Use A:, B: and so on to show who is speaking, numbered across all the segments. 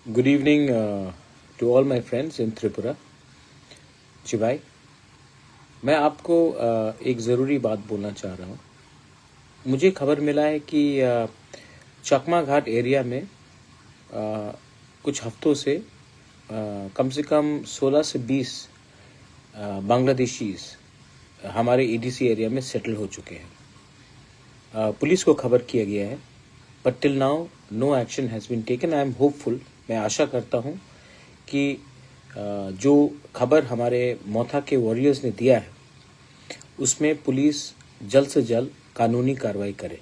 A: Good evening to all my friends in Tripura. चिबाई, मैं आपको एक ज़रूरी बात बोलना चाह रहा हूँ। मुझे खबर मिला है कि चकमा घाट एरिया में कुछ हफ्तों से कम 16 से 20 बांग्लादेशीज हमारे ईडीसी एरिया में सेटल हो चुके हैं। पुलिस को खबर किया गया है, but till now no action has been taken. I am hopeful, मैं आशा करता हूँ कि जो खबर हमारे मोथा के वॉरियर्स ने दिया है उसमें पुलिस जल्द से जल्द कानूनी कार्रवाई करे।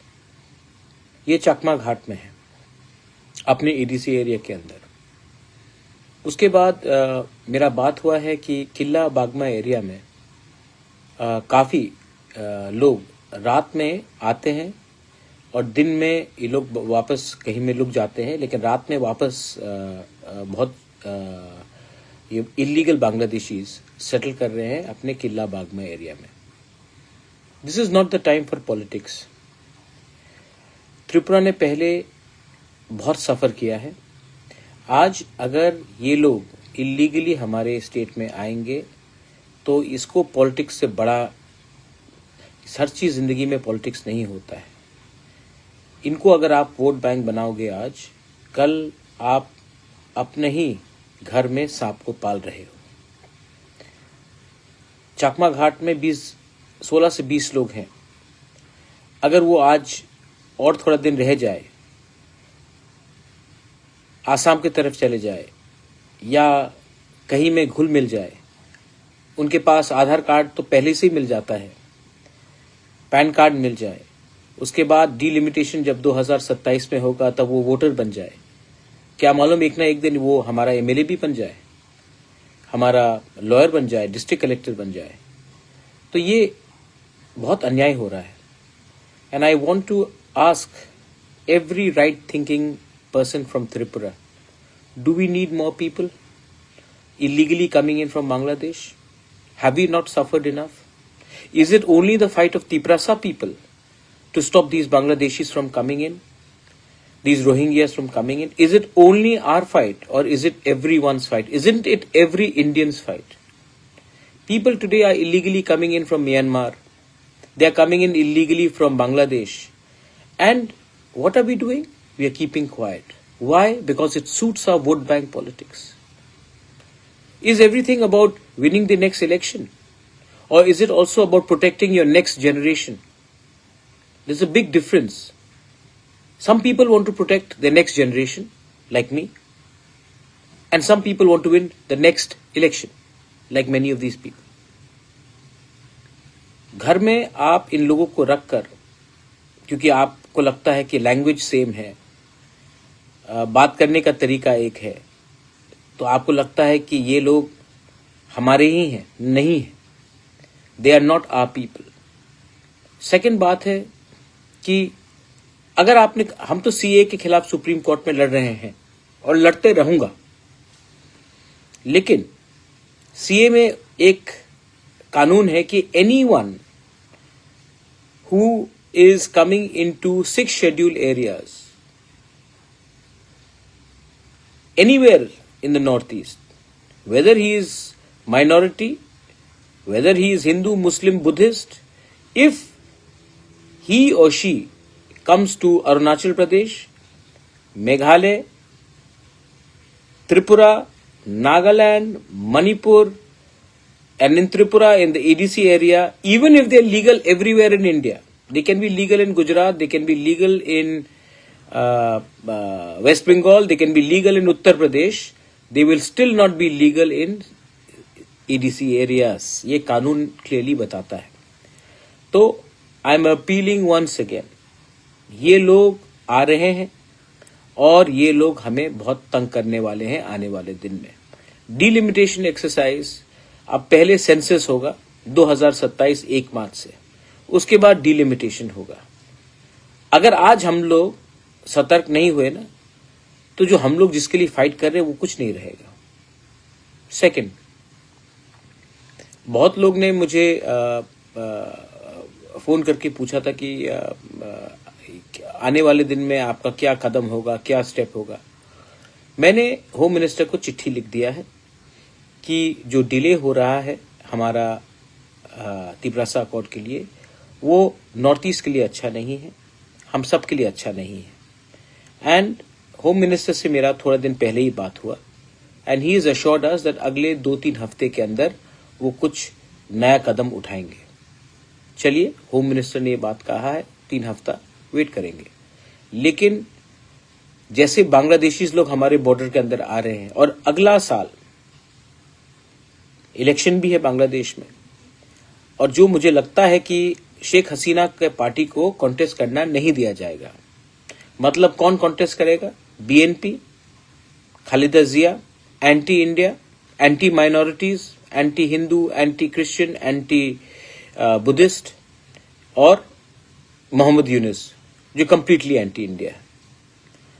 A: ये चकमा घाट में है, अपने ईडीसी एरिया के अंदर। उसके बाद मेरा बात हुआ है कि किला बागमा एरिया में काफ़ी लोग रात में आते हैं और दिन में ये लोग वापस कहीं में लुक जाते हैं, लेकिन रात में वापस बहुत ये इलीगल बांग्लादेशीज सेटल कर रहे हैं अपने किला बागमा एरिया में। This is not the time for politics. Tripura ने पहले बहुत सफ़र किया है। आज अगर ये लोग इलीगली हमारे स्टेट में आएंगे तो इसको पॉलिटिक्स से बड़ा, हर चीज़ ज़िंदगी में पॉलिटिक्स नहीं होता है। इनको अगर आप वोट बैंक बनाओगे आज, कल आप अपने ही घर में सांप को पाल रहे हो। चकमा घाट में 16 से 20 लोग हैं। अगर वो आज और थोड़ा दिन रह जाए, आसाम की तरफ चले जाए या कहीं में घुल मिल जाए, उनके पास आधार कार्ड तो पहले से ही मिल जाता है, पैन कार्ड मिल जाए, उसके बाद डिलिमिटेशन जब 2027 में होगा तब वो वोटर बन जाए, क्या मालूम एक ना एक दिन वो हमारा एमएलए भी बन जाए, हमारा लॉयर बन जाए, डिस्ट्रिक्ट कलेक्टर बन जाए। तो ये बहुत अन्याय हो रहा है। And I want to ask every right thinking person from Tripura, do we need more people illegally coming in from Bangladesh? Have we not suffered enough? Is it only the fight of Tiprasa people to stop these Bangladeshis from coming in, these Rohingyas from coming in? Is it only our fight, or is it everyone's fight? Isn't it every Indian's fight? People today are illegally coming in from Myanmar. They are coming in illegally from Bangladesh. And what are we doing? We are keeping quiet. Why? Because it suits our vote bank politics. Is everything about winning the next election? Or is it also about protecting your next generation? There's a big difference. Some people want to protect their next generation, like me. And some people want to win the next election, like many of these people. घर में आप इन लोगों को रख कर, क्योंकि आपको लगता है कि लैंग्वेज सेम है, बात करने का तरीका एक है, तो आपको लगता है कि ये लोग हमारे ही हैं। नहीं है, they are not our people. Second बात है कि अगर आपने, हम तो सीए के खिलाफ सुप्रीम कोर्ट में लड़ रहे हैं और लड़ते रहूंगा, लेकिन सीए में एक कानून है कि anyone who is coming into 6 schedule areas anywhere in the northeast, whether he is minority, whether he is Hindu, Muslim, Buddhist, if he or she comes to Arunachal Pradesh, Meghalaya, Tripura, Nagaland, Manipur, and in Tripura, in the EDC area, even if they are legal everywhere in India, they can be legal in Gujarat, they can be legal in West Bengal, they can be legal in Uttar Pradesh, they will still not be legal in EDC areas. ये कानून clearly बताता है। तो I am appealing once again, ये लोग आ रहे हैं और ये लोग हमें बहुत तंग करने वाले हैं आने वाले दिन में। डिलिमिटेशन एक्सरसाइज, अब पहले सेंसस होगा 2027 1 मार्च से, उसके बाद डिलिमिटेशन होगा। अगर आज हम लोग सतर्क नहीं हुए ना, तो जो हम लोग जिसके लिए फाइट कर रहे हैं वो कुछ नहीं रहेगा। सेकंड, बहुत लोग ने मुझे फोन करके पूछा था कि आने वाले दिन में आपका क्या कदम होगा, क्या स्टेप होगा। मैंने होम मिनिस्टर को चिट्ठी लिख दिया है कि जो डिले हो रहा है हमारा तिपरासा अकॉर्ड के लिए, वो नॉर्थ ईस्ट के लिए अच्छा नहीं है, हम सब के लिए अच्छा नहीं है। एंड होम मिनिस्टर से मेरा थोड़ा दिन पहले ही बात हुआ and he is assured us that अगले 2-3 हफ्ते के अंदर वो कुछ नया कदम उठाएंगे। चलिए, होम मिनिस्टर ने ये बात कहा है, 3 हफ्ता वेट करेंगे। लेकिन जैसे बांग्लादेशी लोग हमारे बॉर्डर के अंदर आ रहे हैं और अगला साल इलेक्शन भी है बांग्लादेश में, और जो मुझे लगता है कि शेख हसीना के पार्टी को कॉन्टेस्ट करना नहीं दिया जाएगा। मतलब कौन कॉन्टेस्ट करेगा? BNP, Khaleda Zia, anti India, anti minorities, anti Hindu, anti Christian, anti Buddhist, और मोहम्मद यूनुस जो कंप्लीटली एंटी इंडिया है।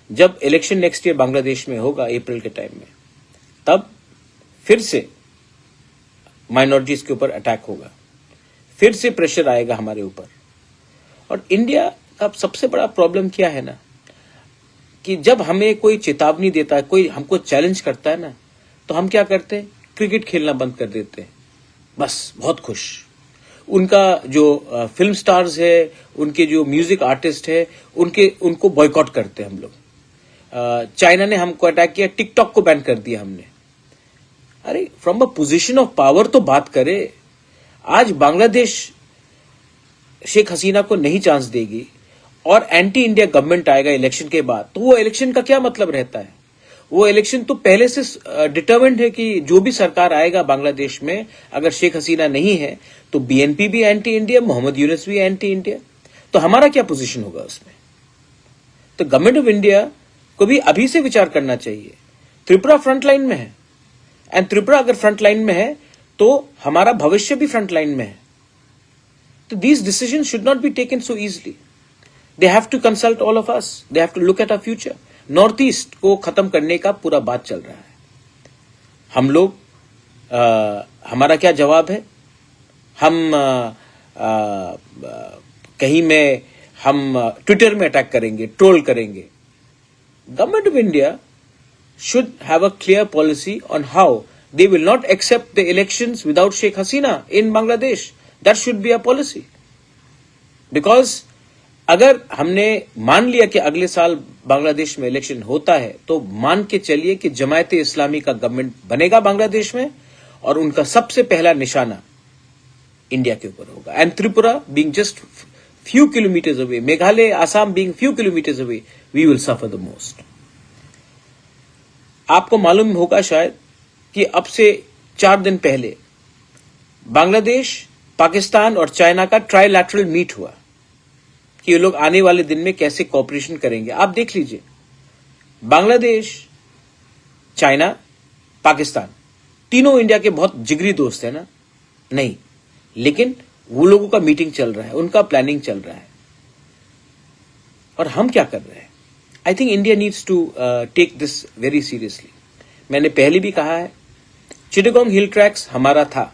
A: जब इलेक्शन नेक्स्ट ईयर बांग्लादेश में होगा अप्रैल के टाइम में, तब फिर से माइनॉरिटीज के ऊपर अटैक होगा, फिर से प्रेशर आएगा हमारे ऊपर। और इंडिया का सबसे बड़ा प्रॉब्लम क्या है ना, कि जब हमें कोई चेतावनी देता है, कोई हमको चैलेंज करता है ना, तो हम क्या करते हैं? क्रिकेट खेलना बंद कर देते हैं, बस बहुत खुश। उनका जो फिल्म स्टार्स है, उनके जो म्यूजिक आर्टिस्ट है, उनको बॉयकॉट करते हैं हम लोग। चाइना ने हमको अटैक किया, टिकटॉक को बैन कर दिया हमने। अरे from a position of power तो बात करे। आज बांग्लादेश शेख हसीना को नहीं चांस देगी और एंटी इंडिया गवर्नमेंट आएगा इलेक्शन के बाद, तो वो इलेक्शन का क्या मतलब रहता है? वो इलेक्शन तो पहले से डिटरमिन्ड है कि जो भी सरकार आएगा बांग्लादेश में, अगर शेख हसीना नहीं है तो बीएनपी भी एंटी इंडिया, मोहम्मद यूनुस भी एंटी इंडिया। तो हमारा क्या पोजीशन होगा उसमें? तो गवर्नमेंट ऑफ इंडिया को भी अभी से विचार करना चाहिए। त्रिपुरा फ्रंटलाइन में है, एंड त्रिपुरा अगर फ्रंटलाइन में है तो हमारा भविष्य भी फ्रंटलाइन में है। तो these decisions should not be taken so easily. They have to consult all of us, they have to look at our future. North East को खत्म करने का पूरा बात चल रहा है। हम लोग हमारा क्या जवाब है? हम कहीं में हम ट्विटर में अटैक करेंगे, ट्रोल करेंगे। Government of India should have a clear policy on how they will not accept the elections without Sheikh Hasina in Bangladesh. That should be a policy. Because अगर हमने मान लिया कि अगले साल बांग्लादेश में इलेक्शन होता है, तो मान के चलिए कि जमायते इस्लामी का गवर्नमेंट बनेगा बांग्लादेश में, और उनका सबसे पहला निशाना इंडिया के ऊपर होगा। And Tripura being just few kilometers away, Meghalaya, Assam being few kilometers away, we will suffer the most. आपको मालूम होगा शायद कि अब से 4 दिन पहले बांग्लादेश, पाकिस्तान और चाइना का ट्राइलैटरल मीट हुआ कि ये लोग आने वाले दिन में कैसे कोऑपरेशन करेंगे। आप देख लीजिए, बांग्लादेश, चाइना, पाकिस्तान तीनों इंडिया के बहुत जिगरी दोस्त है ना? नहीं, लेकिन वो लोगों का मीटिंग चल रहा है, उनका प्लानिंग चल रहा है, और हम क्या कर रहे हैं? I think India needs to take this very seriously. मैंने पहले भी कहा है, चिटागोंग हिल ट्रैक्स हमारा था,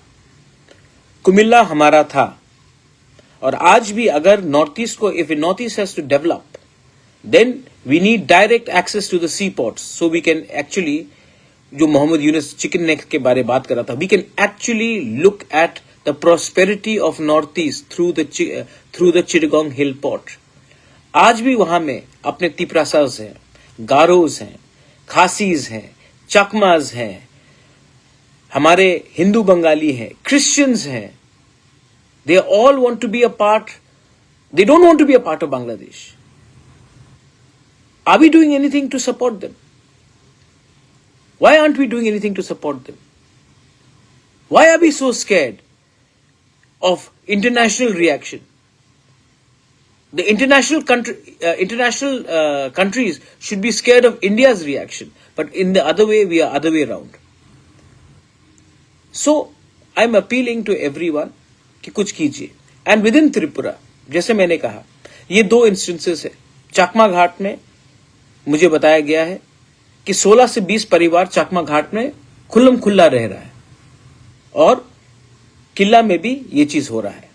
A: कुमिल्ला हमारा था, और आज भी अगर नॉर्थ ईस्ट को, if North East has to develop, then we need direct access to the sea ports, so we can actually, जो मोहम्मद यूनुस चिकन नेक के बारे बात कर रहा था, we can actually look at the prosperity of North East through the Chittagong hill port. आज भी वहां में अपने तिपरासाज हैं, गारोज हैं, खासीज हैं, चकमाज हैं, हमारे हिंदू बंगाली हैं, क्रिश्चियंस हैं। They all want to be a part, they don't want to be a part of Bangladesh. Are we doing anything to support them? Why aren't we doing anything to support them? Why are we so scared of international reaction? The international countries should be scared of India's reaction, but in the other way, we are other way around. So, I'm appealing to everyone कि कुछ कीजिए। And within Tripura, जैसे मैंने कहा, ये 2 instances है। चकमा घाट में मुझे बताया गया है कि 16 से 20 परिवार चकमा घाट में खुल्लम खुल्ला रह रहा है, और किला में भी ये चीज हो रहा है।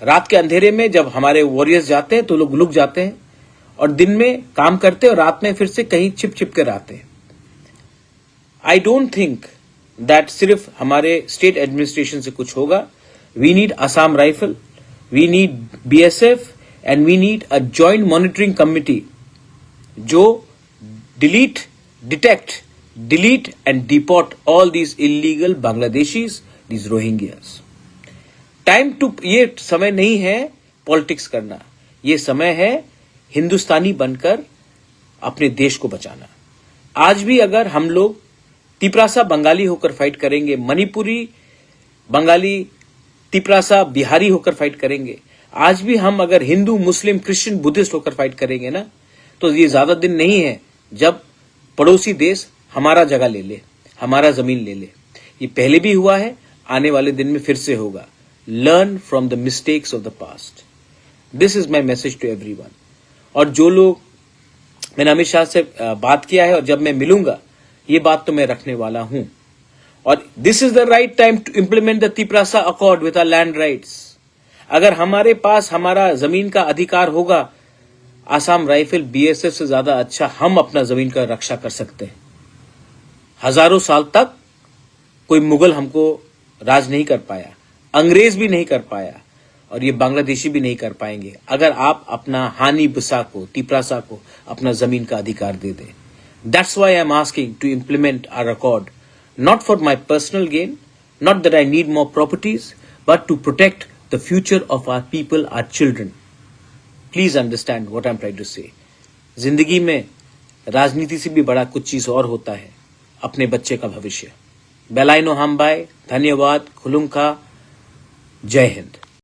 A: रात के अंधेरे में जब हमारे वॉरियर्स जाते हैं तो लोग लुक जाते हैं, और दिन में काम करते हैं और रात में फिर से कहीं छिप छिप कर आते हैं। आई डोंट थिंक दैट सिर्फ हमारे स्टेट एडमिनिस्ट्रेशन से कुछ होगा. We need Assam rifle, we need BSF and we need a joint monitoring committee जो delete and deport all these illegal Bangladeshis, these Rohingyas. ये समय नहीं है पॉलिटिक्स करना, ये समय है हिंदुस्तानी बनकर अपने देश को बचाना. आज भी अगर हम लोग तिपरासा बंगाली होकर फाइट करेंगे, मणिपुरी बंगाली तिपरासा बिहारी होकर फाइट करेंगे, आज भी हम अगर हिंदू मुस्लिम क्रिश्चियन बुद्धिस्ट होकर फाइट करेंगे ना, तो ये ज्यादा दिन नहीं है जब पड़ोसी देश हमारा जगह ले ले, हमारा जमीन ले ले. ये पहले भी हुआ है, आने वाले दिन में फिर से होगा. Learn from the mistakes of the past. This is my message to everyone. और जो लोग, मैंने अमित शाह से बात किया है और जब मैं मिलूंगा ये बात तो मैं रखने वाला हूं. और this is the right time to implement the Tiprasa accord with our land rights. अगर हमारे पास हमारा जमीन का अधिकार होगा, आसाम राइफल BSF से ज्यादा अच्छा हम अपना जमीन का रक्षा कर सकते हैं. हजारों साल तक कोई मुगल हमको राज नहीं कर पाया, अंग्रेज भी नहीं कर पाया, और ये बांग्लादेशी भी नहीं कर पाएंगे अगर आप अपना हानी बिसा को, तिपरासा को अपना जमीन का अधिकार दे दें. That's why I am asking to implement our accord, not for my personal gain, not that I need more properties, but to protect the future of our people, our children. Please understand what I am trying to say. जिंदगी में राजनीति से भी बड़ा कुछ चीज और होता है, अपने बच्चे का भविष्य. बेलाइनो हमबाई, धन्यवाद, खुलुंखा, जय हिंद.